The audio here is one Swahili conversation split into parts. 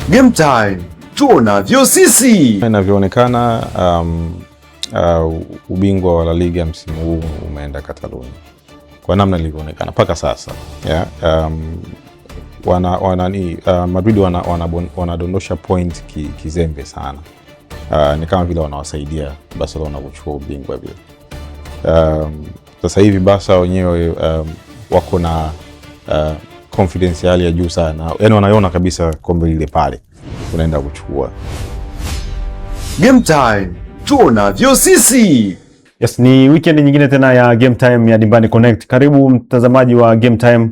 Game time tuonavyo sisi. Inavyoonekana ubingwa wa La Liga msimu huu umeenda Catalonia kwa namna ilivyoonekana mpaka sasa. Madrid wanadondosha point kizembe sana. Ni kama vile wanawasaidia Barcelona kuchukua ubingwa vile. Sasa hivi Barca wenyewe wako na confidence hali ya juu sana. Yaani wanaiona kabisa kombe lile pale unaenda kuchukua. Game time tuonavyo sisi. Yes, ni weekend nyingine tena ya Game Time ya Dimbani Connect. Karibu mtazamaji wa Game Time,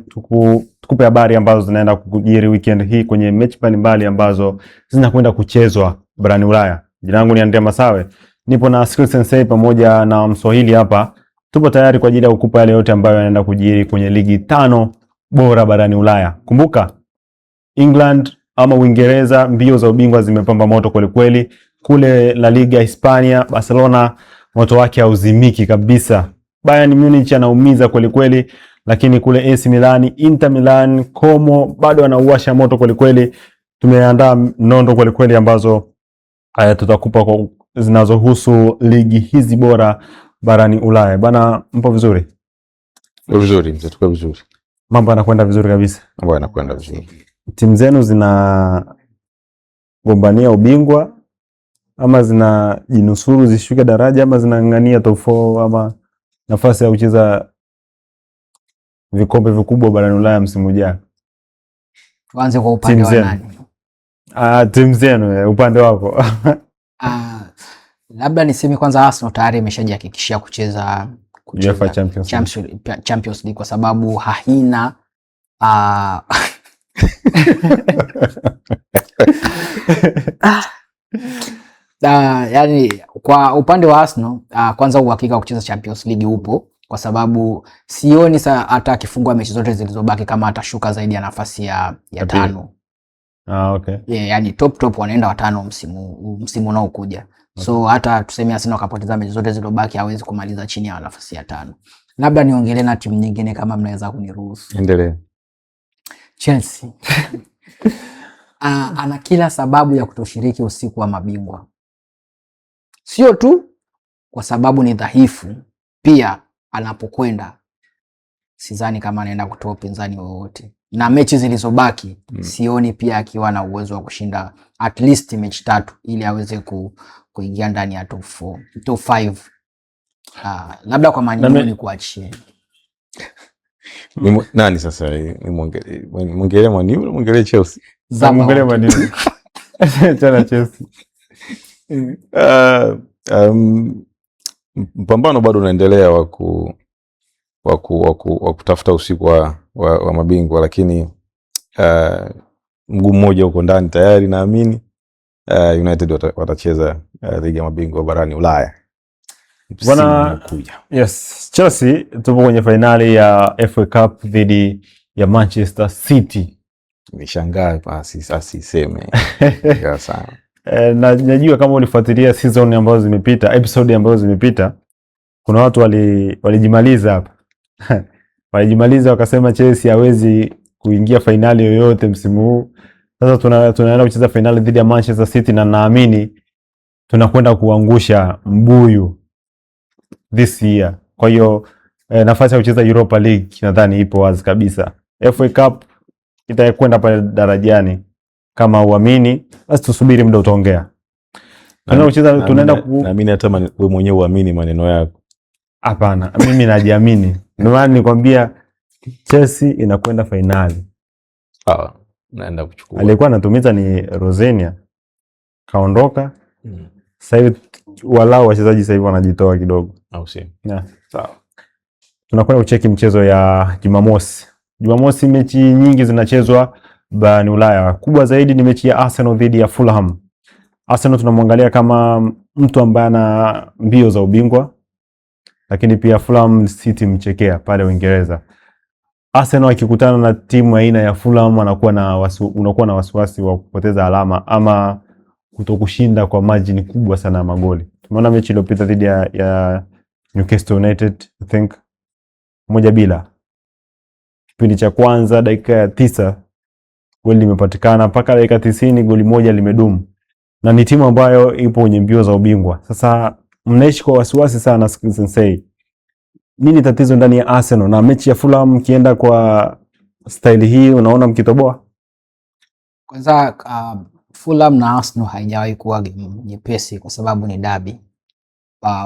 tukupe habari ambazo zinaenda kujiri weekend hii kwenye mechi mbalimbali ambazo zinakwenda kuchezwa barani Ulaya. Jina langu ni Andrea Masawe. Nipo na Skill Sensei pamoja na Mswahili hapa. Tupo tayari kwa ajili ya kukupa yale yote ambayo yanaenda kujiri kwenye ligi 5 bora barani Ulaya. Kumbuka, England ama Uingereza, mbio za ubingwa zimepamba moto kweli kweli. Kule La Liga Hispania, Barcelona moto wake hauzimiki kabisa. Bayern Munich anaumiza kweli kweli, lakini kule AC Milan, Inter Milan, Como bado anauwasha moto kweli kweli. Tumeandaa nondo kweli kweli ambazo tutakupa kwa zinazohusu ligi hizi bora barani Ulaya. Bana, mpo vizuri? Vizuri, mtatuka vizuri. Mambo yanakwenda vizuri kabisa. Mambo yanakwenda vizuri. Timu zenu zina gombania ubingwa ama zina jinusuru zishuke daraja ama zinang'ania top 4 ama nafasi ya kucheza vikombe vikubwa barani Ulaya msimu ujao? Tuanze kwa upande wa nani? Timu zenu, upande wako. Labda niseme kwanza Arsenal tayari imeshajihakikishia kucheza UEFA Champions League kwa sababu haina yani kwa upande wa Arsenal kwanza uhakika wa kucheza Champions League upo, kwa sababu sioni hata akifungwa mechi zote zilizobaki kama atashuka zaidi ya nafasi ya 5. Okay. Yeah, yani top wanaenda watano msimu unaokuja. Okay. So hata tuseme Arsenal akapoteza mechi zote zilizobaki hawezi kumaliza chini ya nafasi ya 5. Labda niongelee na timu nyingine kama mnaweza kuniruhusu. Endelee. Chelsea. Ana kila sababu ya kutoshiriki usiku wa mabingwa. Sio tu kwa sababu ni dhaifu, pia anapokwenda sidhani kama anaenda kutoa upinzani wowote. Na mechi zilizobaki sioni pia akiwa na uwezo wa kushinda at least mechi 3 ili aweze kuingia ndani ya top 5. Labda kwa Man U ni kuachie. Nani sasa mwongelee Man U, mwongelee Chelsea? Mwongelee Man U. Chana Chelsea. Mpambano bado unaendelea wa kutafuta usiku wa mabingwa, lakini mguu mmoja uko ndani tayari. Naamini United watacheza ligi ya mabingwa barani Ulaya. Bwana, yes, Chelsea tupo kwenye finali ya FA Cup dhidi ya Manchester City. Nishangaa asiseme. Ya sana. Na najua kama ulifuatilia season ambazo zimepita, episode ambazo zimepita, kuna watu walijimaliza hapa. Walijimaliza wakasema Chelsea hawezi kuingia finali yoyote msimu huu. Sasa tunaenda kucheza finali dhidi ya Manchester City na naamini tunakwenda kuangusha mbuyu this year. Kwa hiyo nafasi ya kucheza Europa League nadhani ipo wazi kabisa. FA Cup itakwenda pale darajani. Kama uamini basi tusubiri muda utaongea. Naamini hata wewe mwenyewe uamini maneno yako. Hapana, mimi najiamini. Ndio maana nikwambia Chelsea inakwenda finali. Naenda kuchukua. Alikuwa anatumiza ni Rosenia. Kaondoka. Sasa hivi walau wachezaji sasa hivi wanajitoa kidogo. Au si? Yeah. Sawa. Tunakwenda kucheki mchezo ya Jumamosi. Jumamosi mechi nyingi zinachezwa barani Ulaya. Kubwa zaidi ni mechi ya Arsenal dhidi ya Fulham. Arsenal tunamwangalia kama mtu ambaye ana mbio za ubingwa, lakini pia Fulham City mchekea pale Uingereza. Arsenal akikutana na timu aina ya Fulham unakuwa na wasiwasi wa kupoteza alama ama kutokushinda kwa margin kubwa sana ya magoli. Tumeona mechi iliyopita dhidi ya Newcastle United, I think 1-0. Kipindi cha kwanza dakika ya 9 goli limepatikana mpaka dakika 90, goli moja limedumu, na ni timu ambayo ipo kwenye mbio za ubingwa. Sasa mnaishi kwa wasiwasi sana Sensei. Nini tatizo ndani ya Arsenal, na mechi ya Fulham mkienda kwa staili hii unaona mkitoboa? Kwanza Fulham na Arsenal haijawahi kuwa game nyepesi kwa sababu ni derby.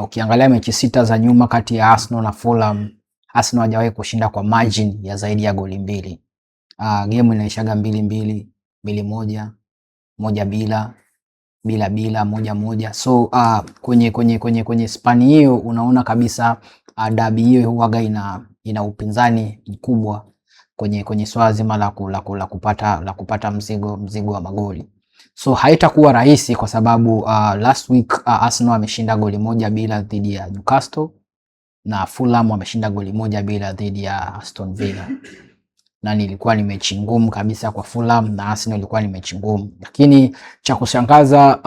Ukiangalia mechi 6 za nyuma kati ya Arsenal na Fulham, Arsenal hajawahi kushinda kwa margin ya zaidi ya goli 2. Game inaishaga 2-2, 2-1, 1-0, 0-0, 1-1. So kwenye span hiyo unaona kabisa derby hiyo huaga ina upinzani mkubwa kwenye swala zima la kupata mzigo wa magoli. So haitakuwa rahisi kwa sababu last week Arsenal ameshinda goli 1-0 dhidi ya Newcastle na Fulham ameshinda goli 1-0 dhidi ya Aston Villa. Na nilikuwa ni mechi ngumu kabisa kwa Fulham na Arsenal ilikuwa ni mechi ngumu. Lakini cha kushangaza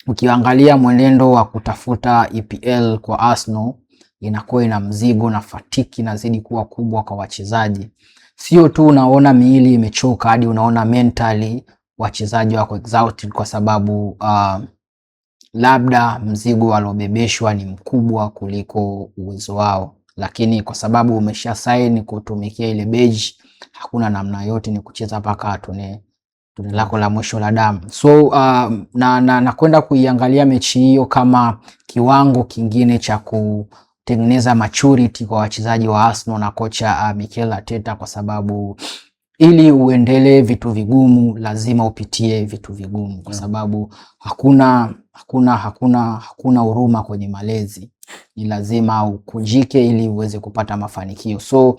ukiangalia mwenendo wa kutafuta EPL kwa Arsenal inakuwa ina mzigo na fatiki inazidi kuwa kubwa kwa wachezaji. Sio tu unaona miili imechoka, hadi unaona mentally wachezaji wako exhausted kwa sababu labda mzigo waliobebeshwa ni mkubwa kuliko uwezo wao, lakini kwa sababu umesha sign kutumikia ile badge, hakuna namna yote, ni kucheza mpaka tone lako la mwisho la damu. So na kwenda kuiangalia mechi hiyo kama kiwango kingine cha kutengeneza maturity kwa wachezaji wa Arsenal na kocha Mikel Arteta, kwa sababu ili uendelee vitu vigumu lazima upitie vitu vigumu, kwa sababu hakuna huruma kwenye malezi. Ni lazima ukujike ili uweze kupata mafanikio. So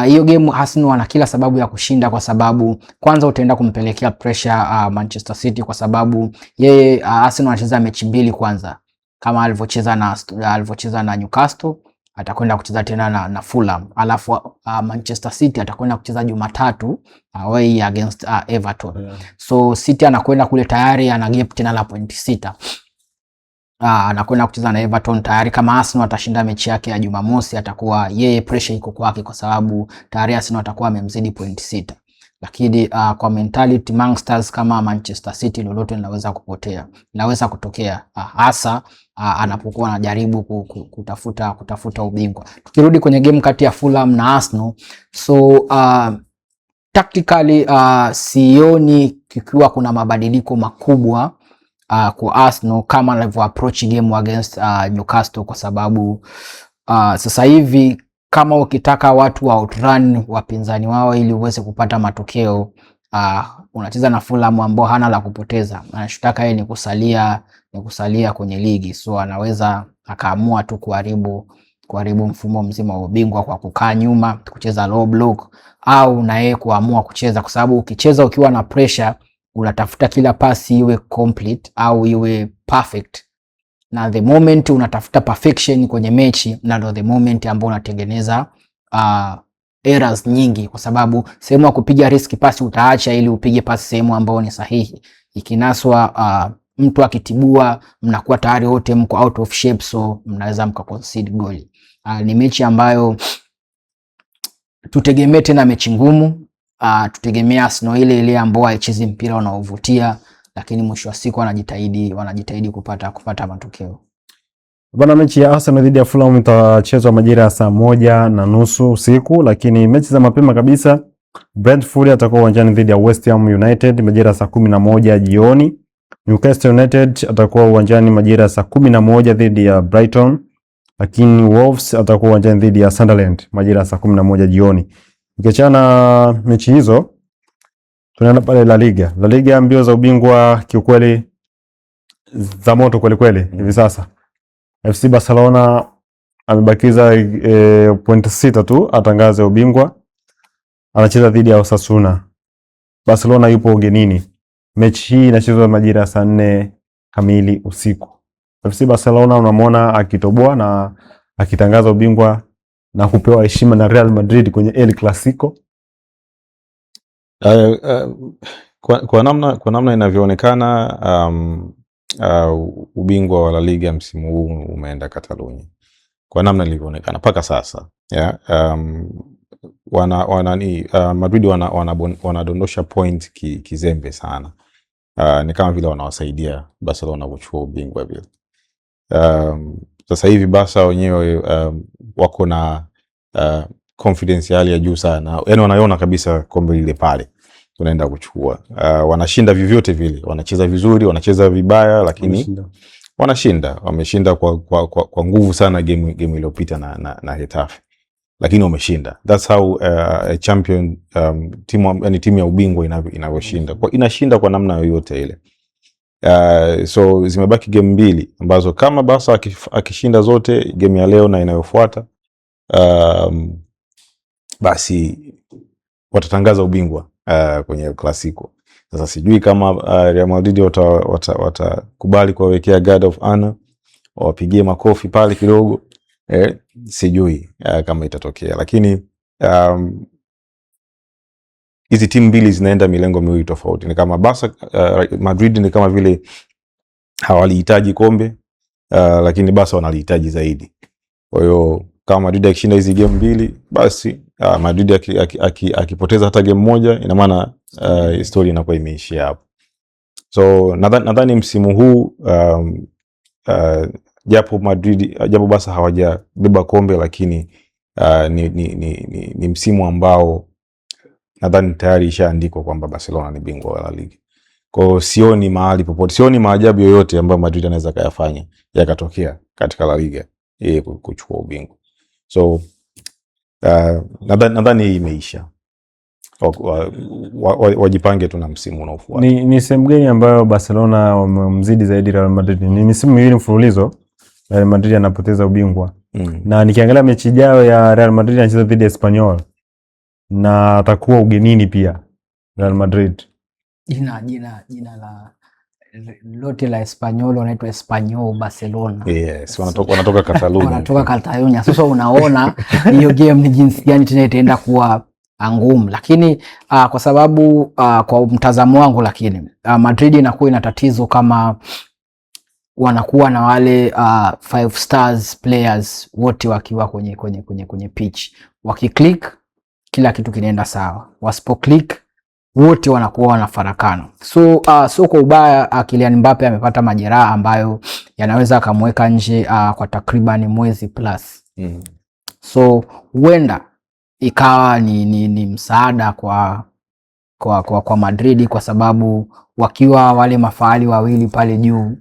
hiyo game Arsenal wana kila sababu ya kushinda, kwa sababu kwanza utaenda kumpelekea pressure Manchester City, kwa sababu yeye Arsenal anacheza mechi 2 kwanza, kama alivyocheza na Newcastle atakwenda kucheza tena na Fulham, alafu Manchester City atakwenda kucheza Jumatatu away against Everton. So City anakwenda kule tayari ana gap tena la point 6. Anakwenda kucheza na Everton tayari. Kama Arsenal atashinda mechi yake ya Jumamosi, atakuwa yeye pressure iko kwake, kwa sababu tayari Arsenal atakuwa amemzidi point 6. Lakini kwa mentality monsters kama Manchester City, lolote linaweza kutokea, hasa anapokuwa anajaribu kutafuta ubingwa. Tukirudi kwenye game kati ya Fulham na Arsenal, so tactically sioni kikiwa kuna mabadiliko makubwa kwa Arsenal kama alivyo approach game against Newcastle, kwa sababu sasa hivi kama ukitaka watu wa outrun wapinzani wao ili uweze kupata matokeo, unacheza na Fulham ambao hana la kupoteza. Anachotaka yeye ni kusalia kwenye ligi, so anaweza akaamua tu kuharibu mfumo mzima wa ubingwa kwa kukaa nyuma, kucheza low block, au na yeye kuamua kucheza, kwa sababu ukicheza ukiwa na pressure unatafuta kila pasi iwe complete au iwe perfect, na the moment unatafuta perfection kwenye mechi, na ndo the moment ambao unatengeneza errors nyingi, kwa sababu sehemu ya kupiga risk pasi utaacha ili upige pasi sehemu ambayo ni sahihi. Ikinaswa mtu akitibua, mnakuwa tayari wote mko out of shape, so mnaweza mkaconcede goal. Ni mechi ambayo tutegemee tena mechi ngumu, tutegemea Arsenal ile ambao haichezi mpira unaovutia, lakini mwisho wa siku wanajitahidi kupata matokeo. Bwana, mechi ya Arsenal dhidi ya Fulham itachezwa majira ya 1:30 usiku, lakini mechi za mapema kabisa, Brentford atakuwa uwanjani dhidi ya West Ham United majira ya 11 jioni. Newcastle United atakuwa uwanjani majira ya 11 dhidi ya Brighton, lakini Wolves atakuwa uwanjani dhidi ya Sunderland majira ya 11 jioni. Ukiachana mechi hizo, tunaenda pale La Liga mbio za ubingwa kiukweli za moto kweli hivi sasa. FC Barcelona amebakiza point 6 tu atangaze ubingwa, anacheza dhidi ya Osasuna. Barcelona yupo ugenini. Mechi hii inachezwa majira ya 4 kamili usiku. FC Barcelona unamwona akitoboa na akitangaza ubingwa na kupewa heshima na Real Madrid kwenye El Clasico. Kwa namna inavyoonekana ubingwa wa La Liga msimu huu umeenda Catalonia. Kwa namna ilivyoonekana paka sasa. Madrid wanadondosha point kizembe sana. Ni kama vile wanawasaidia Barcelona kuchukua ubingwa vile. Sasa hivi Barca wenyewe wako na confidence hali ya juu sana. Yaani wanaiona kabisa kombe lile pale tunaenda kuchukua. Wanashinda vyovyote vile, wanacheza vizuri, wanacheza vibaya, lakini wanashinda. Wameshinda kwa nguvu sana game iliyopita na Getafe. Lakini wameshinda. That's how a champion timu ya ubingwa inavyoshinda. Inashinda kwa namna yoyote ile. So zimebaki game mbili ambazo kama Barca akishinda zote, game ya leo na inayofuata, basi watatangaza ubingwa kwenye Clasico. Sasa sijui kama Real Madrid watakubali kuwawekea guard of honor, wapigie makofi pale kidogo. Sijui kama itatokea, lakini hizi timu mbili zinaenda milengo miwili tofauti. Ni kama Barca, Madrid ni kama vile hawalihitaji kombe, lakini Barca wanalihitaji zaidi. Kwa hiyo kama Madrid akishinda hizi game mbili, basi Madrid akipoteza hata game moja, ina maana story inakuwa imeishia hapo. So nadhani msimu huu japo Barca hawajabeba kombe, lakini ni msimu ambao nadhani tayari ishaandikwa kwamba Barcelona ni bingwa wa La Liga. Kwa hiyo sioni mahali popote, sioni maajabu yoyote ambayo Madrid anaweza kuyafanya yakatokea katika La Liga yeye kuchukua ubingwa. So nadhani hii imeisha. Wajipange tu na msimu unaofuata. Ni sehemu gani ambayo Barcelona wamemzidi zaidi Real Madrid? Ni misimu miwili mfululizo Real Madrid anapoteza ubingwa. Na nikiangalia mechi ijayo ya Real Madrid anacheza dhidi ya Espanyol na atakuwa ugenini pia Real Madrid. Jina la lote la Espanyol wanaitwa Espanyol Barcelona. Yes, wanatoka Catalonia. Wanatoka Catalonia. Sasa unaona hiyo game ni jinsi gani tena itaenda kuwa ngumu, lakini kwa sababu kwa mtazamo wangu, lakini Madrid inakuwa ina tatizo kama wanakuwa na wale 5 stars players wote wakiwa kwenye pitch. Wakiclick kila kitu kinaenda sawa. Wasipoclick wote wanakuwa wanafarakana. So kwa ubaya Kylian Mbappe amepata majeraha ambayo yanaweza kumweka nje kwa takriban mwezi plus. So huenda ikawa ni msaada kwa Madrid, kwa sababu wakiwa wale mafahali wawili pale juu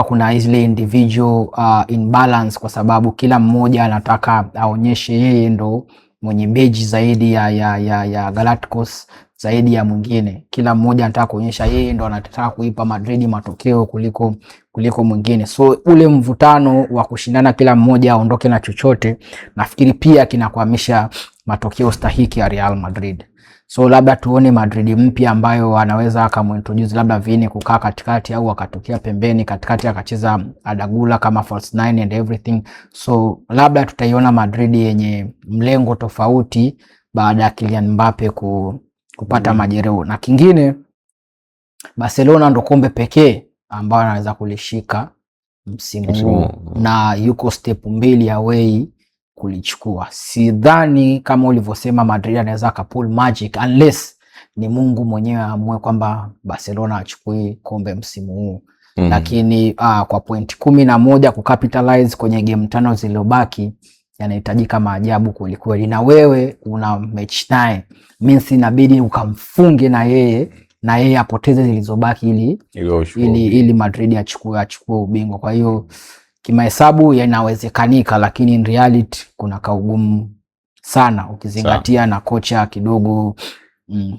kuna ile individual imbalance, kwa sababu kila mmoja anataka aonyeshe yeye ndo mwenye beji zaidi ya Galacticos zaidi ya mwingine. Kila mmoja anataka kuonyesha yeye ndo anataka kuipa Madrid matokeo kuliko mwingine. So ule mvutano wa kushindana kila mmoja aondoke na chochote, nafikiri pia kinakwamisha matokeo stahiki ya Real Madrid. So labda tuone Madrid mpya ambayo anaweza akamintroduce labda Vini kukaa katikati, au akatokea pembeni katikati akacheza Adagula kama false 9 and everything. So labda tutaiona Madrid yenye mlengo tofauti baada ya Kylian Mbappe kupata majeraha. Na kingine, Barcelona ndo kombe pekee ambao anaweza kulishika msimu huu na yuko step 2 away kulichukua. Sidhani kama ulivyosema Madrid anaweza kapull magic unless ni Mungu mwenyewe amue kwamba Barcelona achukue kombe msimu huu. Lakini kwa point 11 kukapitalize kwenye game 5 zilizobaki yanahitajika maajabu kweli. Na wewe una match naye, means inabidi ukamfunge na yeye apoteze zilizobaki ili Madrid achukue ubingwa. Kwa hiyo kimahesabu yanawezekanika, lakini in reality kuna kaugumu sana ukizingatia na kocha kidogo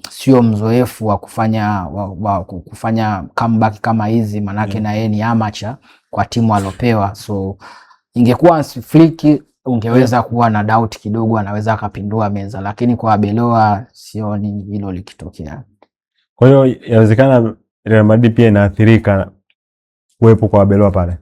sio mzoefu wa kufanya comeback kama hizi, manake na yeye ni amateur kwa timu alopewa. So ingekuwa Flick ungeweza kuwa na doubt kidogo, anaweza akapindua meza, lakini kwa Arbeloa sioni hilo likitokea. Kwa hiyo inawezekana Real Madrid pia inaathirika kuwepo kwa Arbeloa pale.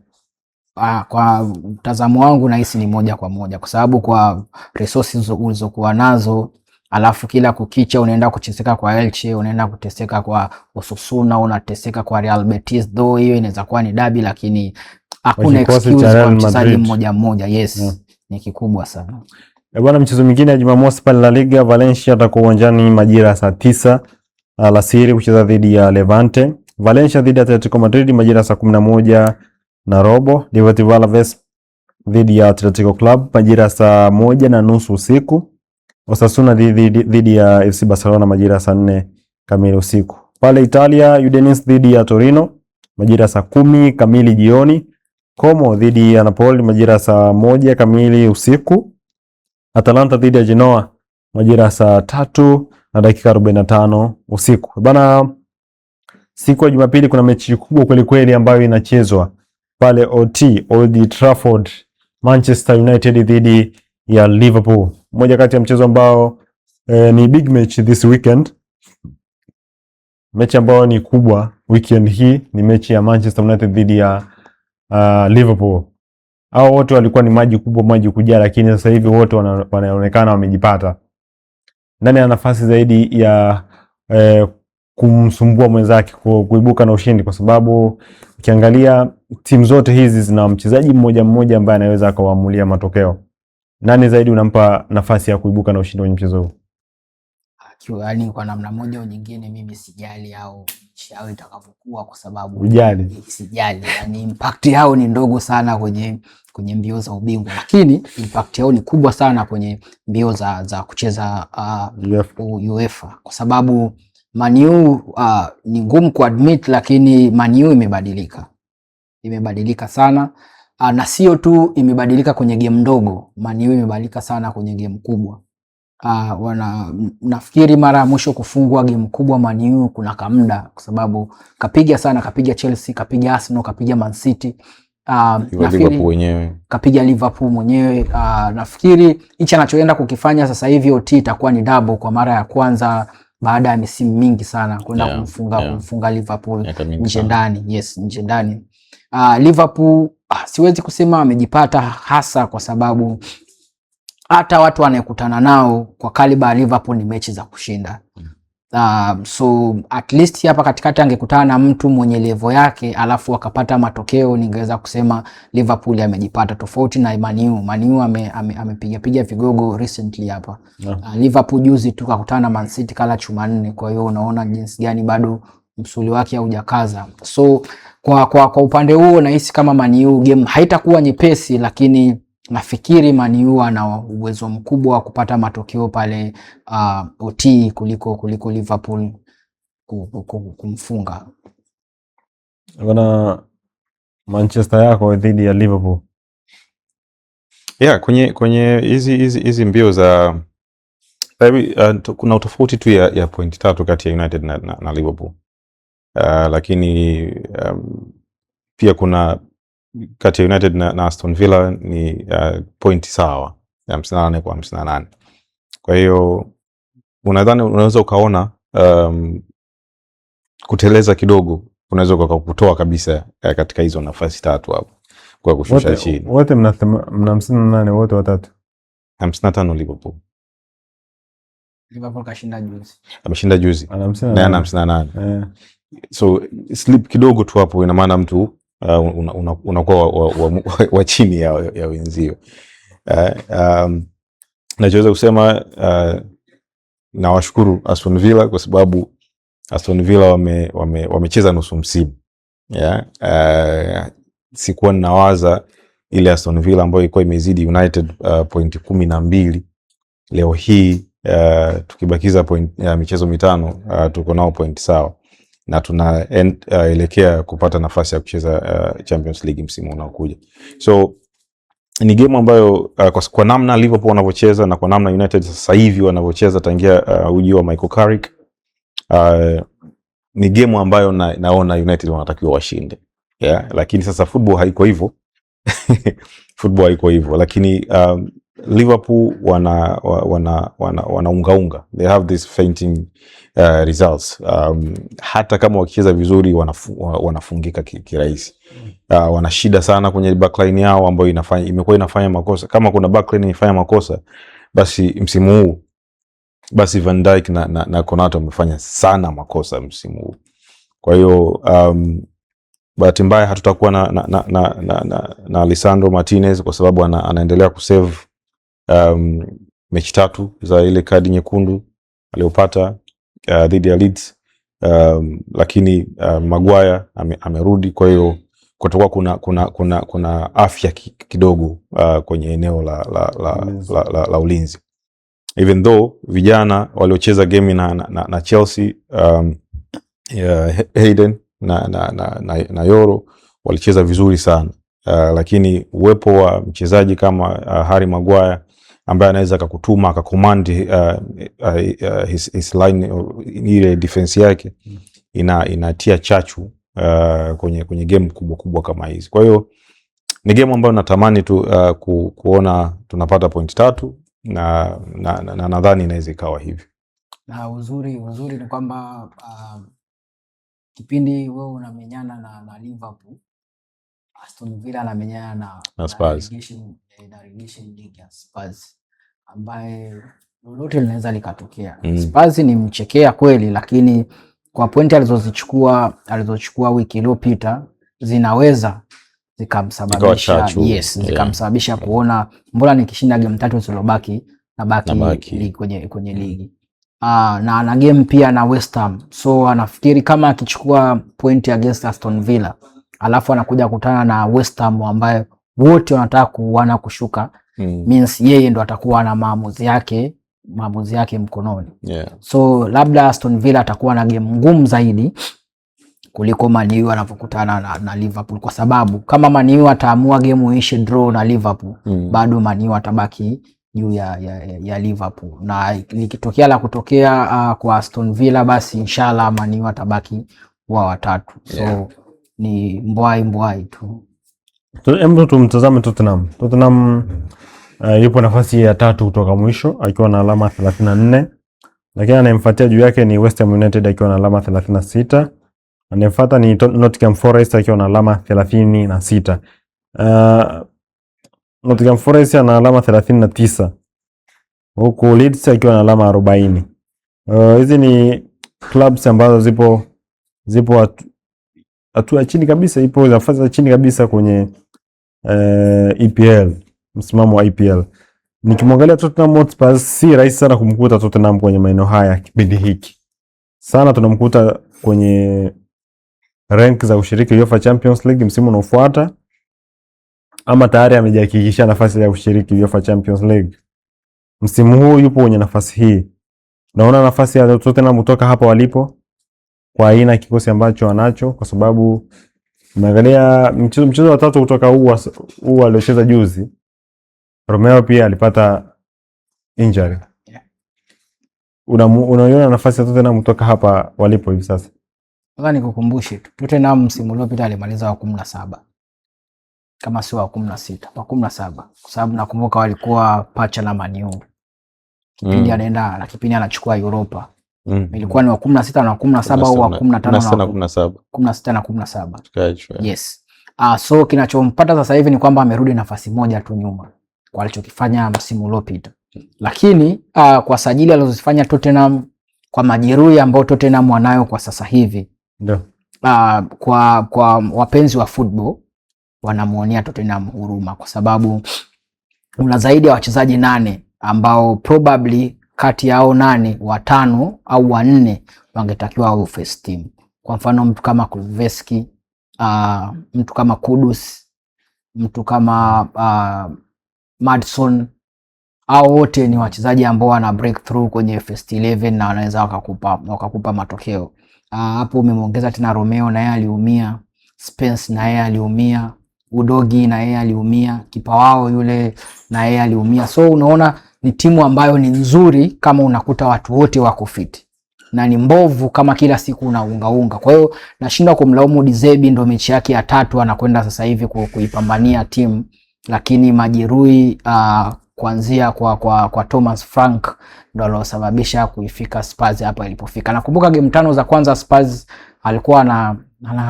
Kwa mtazamo wangu nahisi ni moja kwa moja, kwa sababu kwa resources ulizokuwa nazo, alafu kila kukicha unaenda kuteseka kwa Elche, unaenda kuteseka kwa Osasuna, unateseka kwa Real Betis, though hiyo inaweza kuwa ni derby, lakini hakuna excuse kwa mchezaji mmoja. Yes, ni kikubwa sana. Bwana, mchezo mwingine ya Jumamosi pale La Liga, Valencia atakuwa uwanjani majira saa 9 alasiri kucheza dhidi ya Levante. Valencia dhidi ya Atletico Madrid majira saa 11:15. Deportivo Alaves dhidi ya Atletico Club majira saa 1:30 usiku. Osasuna dhidi ya FC Barcelona majira saa 4 kamili usiku. Pale Italia, Udinese dhidi ya Torino majira saa 10 kamili jioni. Como dhidi ya Napoli majira saa 1 kamili usiku. Atalanta dhidi ya Genoa majira saa 3:45 usiku. Bana, siku ya Jumapili kuna mechi kubwa kweli kweli ambayo inachezwa pale Old Trafford, Manchester United dhidi ya Liverpool. Moja kati ya mchezo ambao ni big match this weekend. Mechi ambayo ni kubwa weekend hii ni mechi ya Manchester United dhidi ya Liverpool. Hao wote walikuwa ni maji kubwa, maji kujaa, lakini sasa hivi wote wanaonekana wamejipata. Nani ana nafasi zaidi ya kumsumbua mwenzake kuibuka na ushindi, kwa sababu ukiangalia timu zote hizi zina mchezaji mmoja mmoja ambaye anaweza akaamulia matokeo. Nani zaidi unampa nafasi ya kuibuka na ushindi kwenye mchezo huu? Yaani kwa namna moja au nyingine mimi sijali au chao itakavyokuwa, kwa sababu sijali. Yani impact yao ni ndogo sana kwenye mbio za ubingwa, lakini impact yao ni kubwa sana kwenye mbio za kucheza UEFA, kwa sababu Man U ni ngumu kuadmit, lakini Man U imebadilika sana, na sio tu imebadilika kwenye game ndogo. Man U imebadilika sana kwenye game kubwa. Nafikiri mara ya mwisho kufungwa game kubwa Man U kuna kamda, kwa sababu kapiga Chelsea, kapiga Arsenal, kapiga Man City, kapiga Liverpool mwenyewe. Nafikiri hichi anachoenda kukifanya sasa hivi OT itakuwa ni double kwa mara ya kwanza baada ya misimu mingi sana kwenda kumfunga Liverpool nje ndani. Liverpool siwezi kusema amejipata, hasa kwa sababu hata watu wanayekutana nao kwa kaliba ya Liverpool ni mechi za kushinda. So at least hapa katikati angekutana na mtu mwenye level yake alafu akapata matokeo, ningeweza kusema Liverpool amejipata, tofauti na Man U amepiga vigogo recently hapa. Liverpool juzi tu kakutana na Man City kala chuma 4, kwa hiyo unaona jinsi gani bado msuli wake haujakaza. So kwa upande huo nahisi kama Man U game haitakuwa nyepesi, lakini nafikiri Man U ana uwezo mkubwa wa kupata matokeo pale OT kuliko Liverpool kumfunga. Bwana, Manchester yako dhidi ya Liverpool. Kwenye hizi mbio za kuna utofauti tu ya point 3 kati ya United na Liverpool. Lakini pia kuna kati ya United na Aston Villa ni point sawa ya 58 kwa 58. Kwa hiyo unadhani unaweza ukaona kuteleza kidogo unaweza kukutoa kabisa katika hizo nafasi 3 hapo kwa kushusha chini. Wote mna 58 wote watatu. 55 Liverpool. Liverpool kashinda juzi. Ameshinda juzi. Ana 58. So slip kidogo tu hapo, ina maana mtu unakuwa wa chini ya wenzio. Nachoweza kusema nawashukuru Aston Villa kwa sababu Aston Villa wamecheza nusu msimu. Sikuwa ninawaza ile Aston Villa ambayo ilikuwa imezidi United point 12. Leo hii tukibakiza michezo 5 tuko nao point sawa, na tunaelekea kupata nafasi ya kucheza Champions League msimu unaokuja. So ni game ambayo kwa namna Liverpool wanavyocheza na kwa namna United sasa hivi wanavyocheza tangia uji wa Michael Carrick, ni game ambayo naona United wanatakiwa washinde. Lakini sasa football haiko hivyo. Football haiko hivyo, lakini Liverpool wanaungaunga. They have this fainting results. Hata kama wakicheza vizuri wanafungika kirahisi. Wana shida sana kwenye backline yao ambayo imekuwa inafanya makosa. Kama kuna backline inafanya makosa, basi msimu huu Van Dijk na Konate wamefanya sana makosa msimu huu. Kwa hiyo bahati mbaya hatutakuwa na Lisandro Martinez kwa sababu anaendelea kusave mechi 3 za ile kadi nyekundu aliyopata dhidi ya Leeds, lakini Maguire amerudi, kwa hiyo kutakuwa kuna afya kidogo kwenye eneo la ulinzi, even though vijana waliocheza game na Chelsea, Hayden na Yoro walicheza vizuri sana, lakini uwepo wa mchezaji kama Harry Maguire ambaye anaweza akakutuma akacommand his line, ile defense yake inatia chachu kwenye game kubwa kama hizi. Kwa hiyo ni game ambayo natamani tu kuona tunapata point 3 na nadhani inaweza ikawa hivi. Na uzuri ni kwamba kipindi wewe unamenyana na Liverpool, Aston Villa anamenyana na Spurs, na relegation league ya Spurs, ambaye lolote linaweza likatokea. Spurs ni mchekea kweli, lakini kwa pointi alizochukua wiki iliyopita zinaweza zikamsababisha zikamsababisha kuona mbona nikishinda game 3 zilizobaki nabaki kwenye ligi. Na ana game pia na West Ham, so anafikiri kama akichukua point against Aston Villa alafu anakuja kukutana na West Ham ambaye wote wanataka kuana kushuka, means yeye ndo atakuwa na maamuzi yake mkononi. So labda Aston Villa atakuwa na game ngumu zaidi kuliko Man U anapokutana na Liverpool, kwa sababu kama Man U ataamua game iishe draw na Liverpool, bado Man U atabaki juu ya Liverpool, na likitokea la kutokea kwa Aston Villa, basi inshallah Man U atabaki wa watatu. So ni mbwai tu. Hebu tumtazame Tottenham. Tottenham yupo nafasi ya 3 kutoka mwisho akiwa na alama 34, lakini anayemfuatia juu yake ni West Ham United akiwa na alama 36. Anayefuata ni Nottingham Forest akiwa na alama 36. Nottingham Forest ana alama 39, huku Leeds akiwa na alama 40. Hizi ni clubs ambazo zipo hatua chini kabisa, ipo nafasi ya chini kabisa kwenye EPL, msimamo wa EPL. Nikimwangalia Tottenham Hotspur, si rahisi sana kumkuta Tottenham kwenye maeneo haya kipindi hiki. Sana tunamkuta kwenye rank za ushiriki UEFA Champions League msimu unaofuata, ama tayari amejihakikishia nafasi ya ushiriki UEFA Champions League. Msimu huu yupo kwenye nafasi hii. Naona nafasi ya Tottenham kutoka hapa walipo kwa aina kikosi ambacho wanacho, kwa sababu umeangalia mchezo wa 3 kutoka huu aliocheza juzi, Romeo pia alipata injury. Unaiona nafasi ya Tottenham kutoka hapa walipo hivi sasa? Nadhani nikukumbushe tu, Tottenham msimu uliopita alimaliza wa 17 kama sio wa 16, wa 17, kwa sababu nakumbuka walikuwa pacha na Man U kipindi anaenda na kipindi anachukua Europa. Ilikuwa ni wa 16 na 17 au wa 15 na 16 na 17. Yes. So kinachompata sasa hivi ni kwamba amerudi nafasi moja tu nyuma kwa alichokifanya msimu uliopita. Lakini kwa sajili alizozifanya Tottenham, kwa majeruhi ambao Tottenham wanayo kwa sasa hivi, ndio kwa wapenzi wa football wanamuonea Tottenham huruma, kwa sababu una zaidi ya wachezaji 8 ambao probably kati yao 8, 5 au 4 wangetakiwa au first team. Kwa mfano mtu kama Kulusevski, mtu kama Kudus, mtu kama Maddison, au wote ni wachezaji ambao wana breakthrough kwenye first 11 na wanaweza wakakupa matokeo. Hapo umemwongeza tena Romeo, na yeye aliumia, Spence na yeye aliumia, Udogi na yeye aliumia, kipa wao yule na yeye aliumia. So unaona ni timu ambayo ni nzuri kama unakuta watu wote wako fit, na ni mbovu kama kila siku unaunga. Kwa hiyo nashindwa kumlaumu De Zerbi, ndo mechi yake ya 3 anakwenda sasa hivi kuipambania timu, lakini majeruhi kuanzia kwa Thomas Frank ndo alosababisha kuifika Spurs hapa ilipofika. Nakumbuka game 5 za kwanza Spurs alikuwa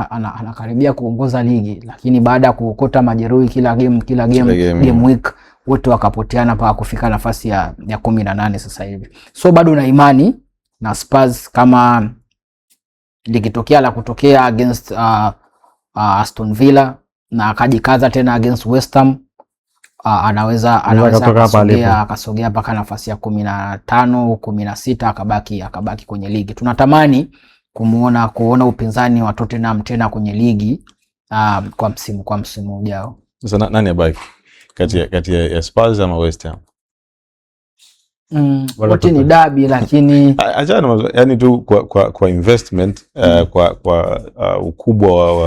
anakaribia kuongoza ligi, lakini baada ya kuokota majeruhi kila game week, wote wakapoteana mpaka kufika nafasi ya 18 sasa hivi. So bado na imani na Spurs, kama likitokea la kutokea against Aston Villa na akajikaza tena against West Ham, anaweza akasogea mpaka nafasi ya 15, 16 akabaki kwenye ligi. Tunatamani kuona upinzani wa Tottenham tena kwenye ligi kwa msimu ujao. Sasa nani abaki kati ya Spurs ama West Ham? Wote ni dabi lakini achana, yani tu kwa investment kwa ukubwa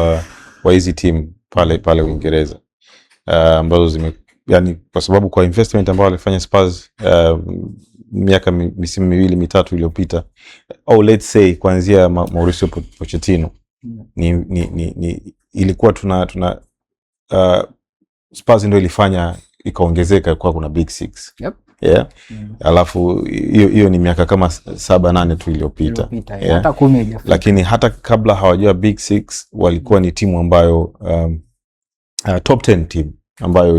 wa hizi timu pale Uingereza ambazo yani kwa sababu kwa investment ambayo walifanya Spurs misimu 2-3 iliyopita, au let's say kuanzia Mauricio Pochettino, ni ilikuwa tuna Spurs ndio ilifanya ikaongezeka kwa kuna Big Six. Yep. Yeah. Alafu hiyo ni miaka kama 7-8 tu iliyopita. Yeah. Hata 10. Lakini hata kabla hawajua Big Six walikuwa ni timu ambayo top 10 team ambayo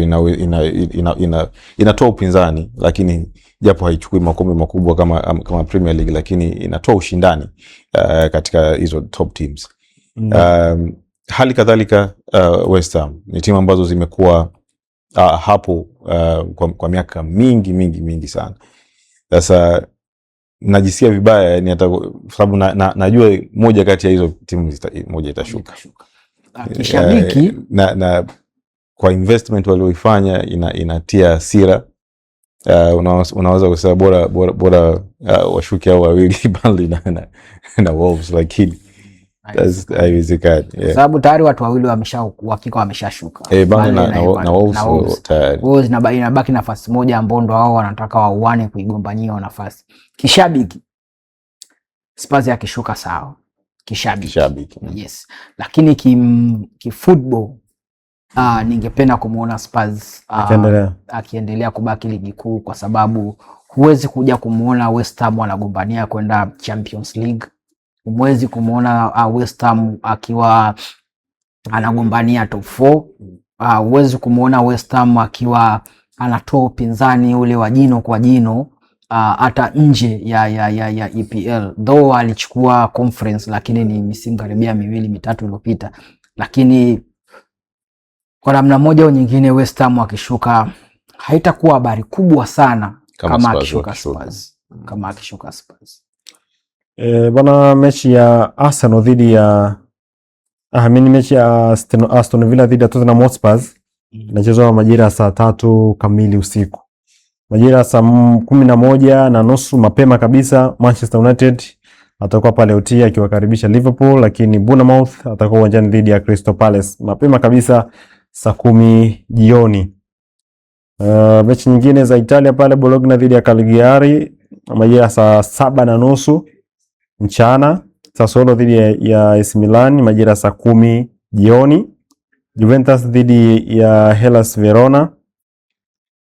inatoa upinzani, lakini japo haichukui makombe makubwa kama Premier League, lakini inatoa ushindani katika hizo top teams. Hali kadhalika West Ham ni timu ambazo zimekuwa hapo kwa miaka mingi sana. Sasa najisikia vibaya, yani hata sababu najua moja kati ya hizo timu moja itashuka. Kishabiki na kwa investment walioifanya inatia hasira. Unaweza kusema bora washuke au wawili Burnley na Wolves, lakini haiwezekani. Sababu tayari watu wawili wameshashuka. Burnley na Wolves tayari. Wolves inabaki nafasi moja ambao ndo wao wanataka wauane kuigombania nafasi. Kishabiki Spurs akishuka sawa. Kishabiki. Yes. Lakini kifootball ningependa kumuona Spurs akiendelea kubaki ligi kuu, kwa sababu huwezi kuja kumuona West Ham wanagombania kwenda Champions League. Huwezi kumuona West Ham akiwa anagombania top 4. Huwezi kumuona West Ham akiwa anatoa upinzani ule wa jino kwa jino hata nje ya EPL. Though alichukua conference, lakini ni misimu karibia 2-3 iliyopita. Lakini kwa namna moja au nyingine West Ham akishuka haitakuwa habari kubwa sana kama akishuka Spurs. Bwana, mechi ya Arsenal dhidi ya mechi ya Aston Villa dhidi ya Tottenham Hotspur inachezwa majira saa 3 kamili usiku. Majira saa 11:30 mapema kabisa, Manchester United atakuwa pale OT akiwakaribisha Liverpool, lakini Bournemouth atakuwa uwanjani dhidi ya Crystal Palace mapema kabisa saa 10 jioni. Mechi nyingine za Italia pale Bologna dhidi ya Cagliari majira saa 7:30 mchana. Sassuolo dhidi ya AC Milan majira saa 10 jioni. Juventus dhidi ya Hellas Verona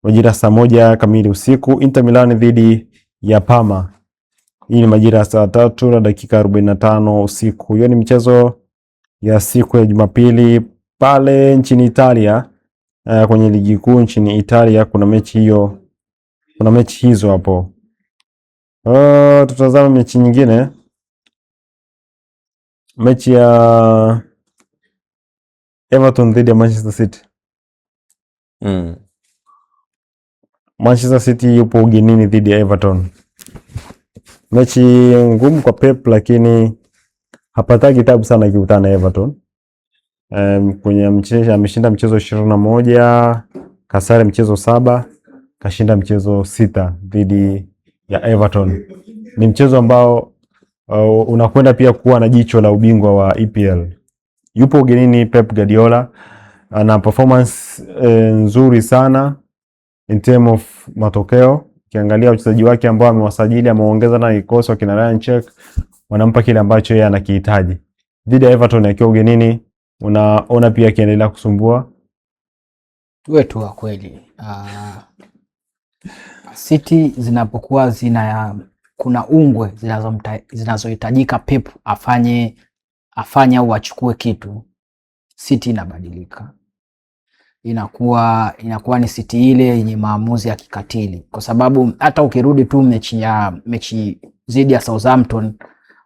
majira saa 1 kamili usiku. Inter Milan dhidi ya Parma, hii ni majira saa 3:45 usiku. Hiyo ni michezo ya siku ya Jumapili pale nchini Italia. Kwenye ligi kuu nchini Italia kuna mechi hizo hapo. Tutazame mechi nyingine. Mechi ya Everton dhidi ya Manchester City. Manchester City yupo ugenini dhidi ya Everton. Mechi ngumu kwa Pep, lakini hapataki tabu sana akikutana na Everton. Kwenye mchezo ameshinda mchezo 21, kasare mchezo 7, kashinda mchezo 6 dhidi ya Everton. Ni mchezo ambao unakwenda pia kuwa na jicho la ubingwa wa EPL. Yupo ugenini Pep Guardiola, ana performance nzuri sana in term of matokeo. Ukiangalia wachezaji wake ambao amewasajili, ameongeza na kikosi wa kina Ryan Check, wanampa kile ambacho yeye anakihitaji. Dhidi ya Everton akiwa ugenini, unaona pia akiendelea kusumbua. Tuwe tu wa kweli. City zinapokuwa kuna ungwe zinazohitajika Pep afanye au achukue kitu, City inabadilika. Inakuwa ni City ile yenye maamuzi ya kikatili, kwa sababu hata ukirudi tu mechi zidi ya Southampton,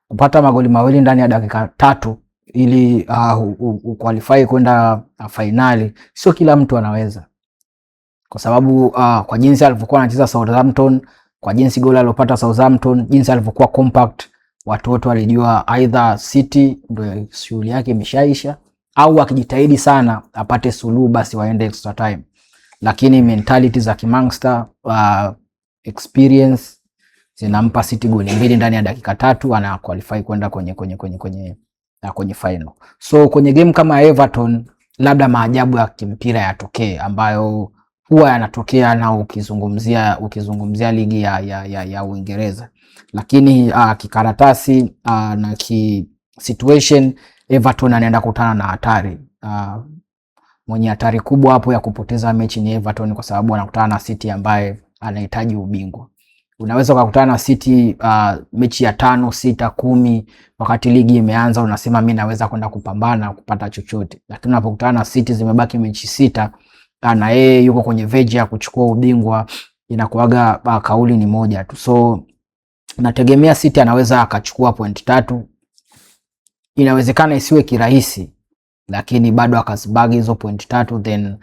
kupata magoli mawili ndani ya dakika 3 ili uqualify kwenda finali, sio kila mtu anaweza. kwa sababu kwa jinsi alivyokuwa anacheza Southampton, kwa jinsi goli alilopata Southampton, jinsi alivyokuwa compact, watu wote walijua either City ndio shughuli yake imeshaisha, au akijitahidi sana apate suluhu basi waende extra time. Lakini mentality za Kimangster, experience zinampa City goli 2 ndani ya dakika 3, ana qualify kwenda kwenye final. So kwenye game kama Everton, labda maajabu ya kimpira yatokee ambayo huwa yanatokea na ukizungumzia ligi ya Uingereza. Lakini kikaratasi na situation, Everton anaenda kukutana na hatari. Mwenye hatari kubwa hapo ya kupoteza mechi ni Everton, kwa sababu anakutana na City ambaye anahitaji ubingwa. Unaweza kukutana na City mechi ya 5, 6, 10 wakati ligi imeanza, unasema mimi naweza kwenda kupambana kupata chochote. Lakini unapokutana na City zimebaki mechi 6 na yeye yuko kwenye verge ya kuchukua ubingwa, inakuaga kauli ni moja tu. So nategemea City anaweza akachukua point 3. Inawezekana isiwe kirahisi, lakini bado akazibagi hizo point 3, then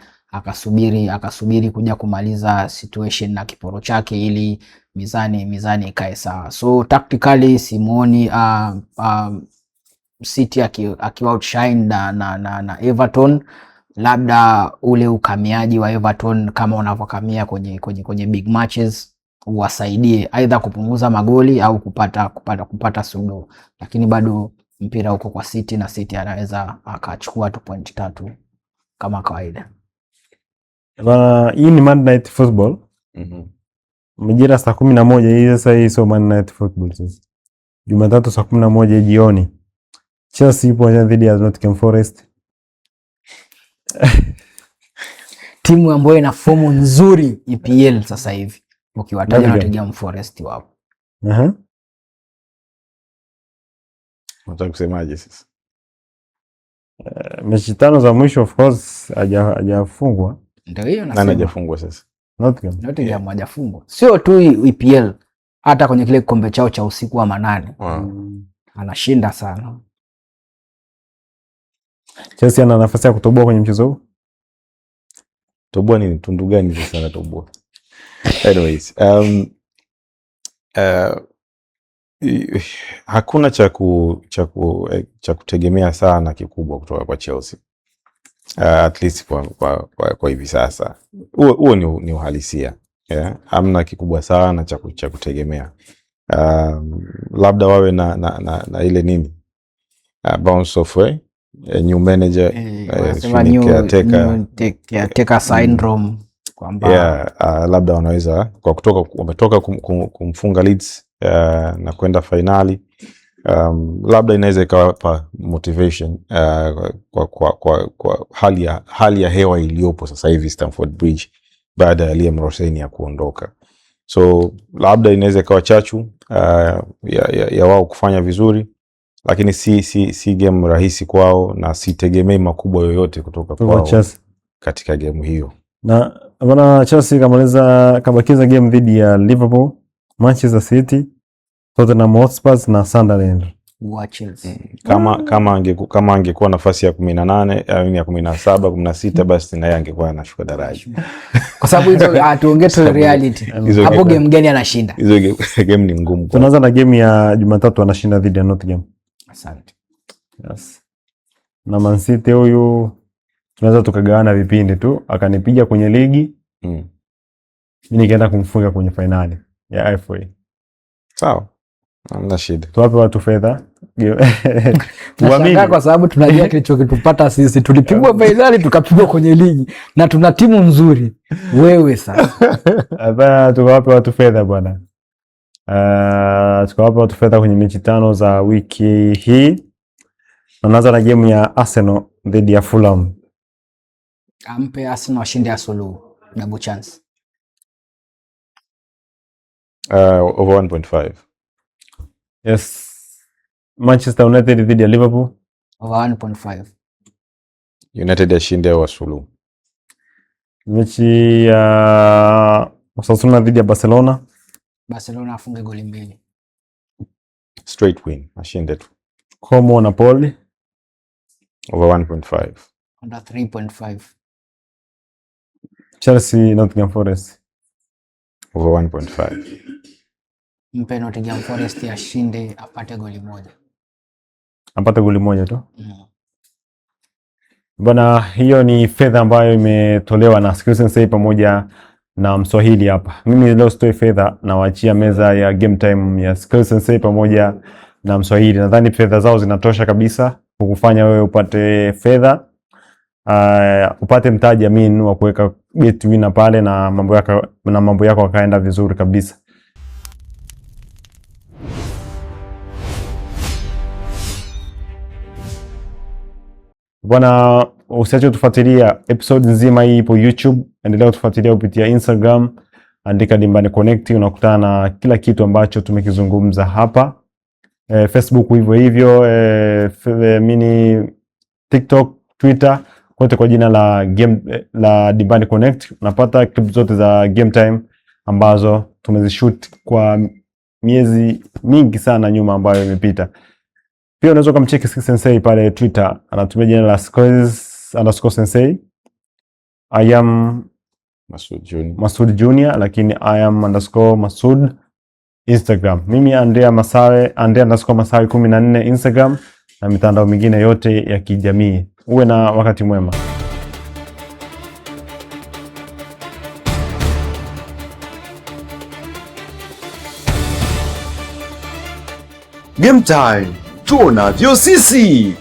akasubiri kuja kumaliza situation na kiporo chake ili mizani ikae sawa. So tactically simuoni City akiwa outshine na Everton. Labda ule ukamiaji wa Everton kama unavyokamia kwenye big matches uwasaidie either kupunguza magoli au kupata suluhu, lakini bado mpira uko kwa City na City anaweza akachukua tu point 3 kama kawaida. Bana, hii ni Monday Night Football. Majira saa 11 hii sasa, hii sio Monday Night Football sasa. Jumatatu saa 11 jioni. Chelsea ipo dhidi ya Nottingham Forest. Timu ambayo ina fomu nzuri EPL sasa hivi. Ukiwataja Nottingham Forest wapo. Unataka kusemaje sasa? Mechi 5 za mwisho of course hajafungwa. Ndio hiyo nasema. Nani hajafungwa sasa? Nottingham hajafungwa. Sio tu EPL, hata kwenye kile kikombe chao cha usiku wa manane. Anashinda sana. Chelsea ana nafasi ya kutoboa kwenye mchezo huu. Toboa nini? Tundu gani sasa na toboa? Anyways, hakuna cha kutegemea sana kikubwa kutoka kwa Chelsea. At least kwa hivi sasa. Huo ni uhalisia. Yeah? Hamna kikubwa sana cha kutegemea. Labda wawe na ile nini? Bounce of way. New manager, caretaker syndrome kwamba labda wanaweza wametoka kumfunga Leeds na kwenda finali, labda inaweza ikawapa motivation kwa hali ya hewa iliyopo sasa hivi Stamford Bridge baada ya Liam Rossini ya kuondoka. So labda inaweza ikawa chachu ya wao kufanya vizuri, lakini si game rahisi kwao na sitegemei makubwa yoyote kutoka kwao katika game hiyo. Na bwana, Chelsea kabakiza game dhidi ya Liverpool, Manchester City, Tottenham Hotspur na Sunderland. Chelsea Kama angekuwa nafasi ya 18 au ya 17, 16 basi na yeye angekuwa anashuka daraja. Kwa sababu hizo tuongee tu reality. Hapo game gani anashinda? Hizo game ni ngumu. Tunaanza na game ya Jumatatu, anashinda dhidi ya Nottingham. Asante. Yes. Na Man City huyu tunaweza tukagawana vipindi tu, akanipiga kwenye ligi. Mimi nikaenda kumfunga kwenye finali ya FA. Sawa. Hamna shida. Tuwape watu fedha. Tuamini kwa sababu tunajua kilichokitupata sisi. Tulipigwa finali tukapigwa kwenye ligi na tuna timu nzuri. Wewe sasa. Hapa tuwape watu fedha bwana. Tukawapa watu fedha kwenye mechi 5 za wiki hii. Tunaanza na game ya Arsenal dhidi ya Fulham. Ampe Arsenal washinde suluhu, double chance. Over 1.5. Yes. Manchester United dhidi ya Liverpool. Over 1.5. United yashinde au suluhu. Mechi ya Osasuna dhidi ya Barcelona. Barcelona afunge goli 2. Straight win, ashinde tu. Como Napoli. Over 1.5. Under 3.5. Chelsea Nottingham Forest over 1.5. Mpe Nottingham Forest ashinde apate goli moja. Apate goli moja tu. Mm. Bwana, hiyo ni fedha ambayo imetolewa na Skill Sensei pamoja na Mswahili hapa. Mimi leo sitoi fedha, nawaachia meza ya Game Time ya Skill Sensei pamoja na Mswahili. Nadhani fedha zao zinatosha kabisa kukufanya wewe upate fedha, upate mtaji wa kuweka bet winner pale na mambo yako yakaenda vizuri kabisa. Bwana, usiache kutufuatilia, episode nzima hii ipo YouTube. Endelea kutufuatilia kupitia Instagram, andika Dimbani Connect, unakutana na kila kitu ambacho tumekizungumza hapa. Facebook hivyo hivyo, mini TikTok, Twitter, kote kwa jina la Dimbani Connect. Unapata clip zote za Game Time ambazo tumezishoot kwa miezi mingi sana nyuma ambayo imepita. Pia unaweza kumcheki Sensei pale Twitter, anatumia jina la _Sensei. I am Masud Junior, lakini I am _Masud Instagram. Mimi Andrea Masawe, Andrea_Masawe 14 Instagram na mitandao mingine yote ya kijamii. Uwe na wakati mwema. Game Time tunavyo sisi.